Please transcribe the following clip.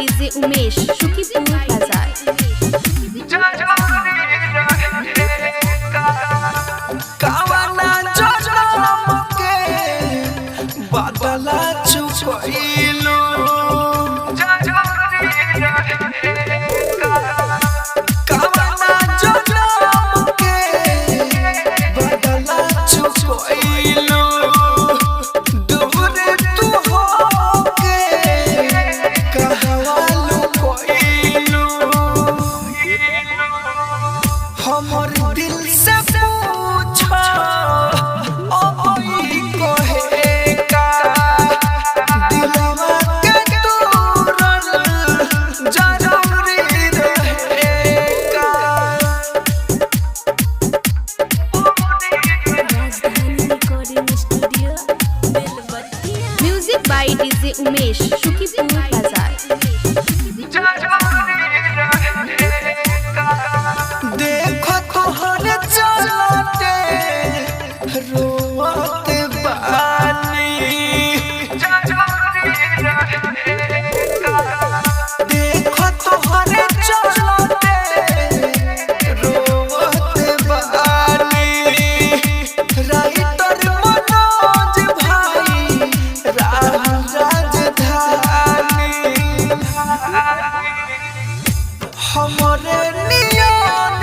DJ Umesh Shukipur बाजार। बादला चुकइलो कावना जनम के बादला चुकइलो दूर तू होके कहवा लुकइलो हमर दिल से पूछो music by DJ Umesh Shukipur बाजार। देखो तोहरे चलते रोते बानी देखो तोहरे चलते रोते बानी राइटर मनोज भाई राजधानी हमरे नियन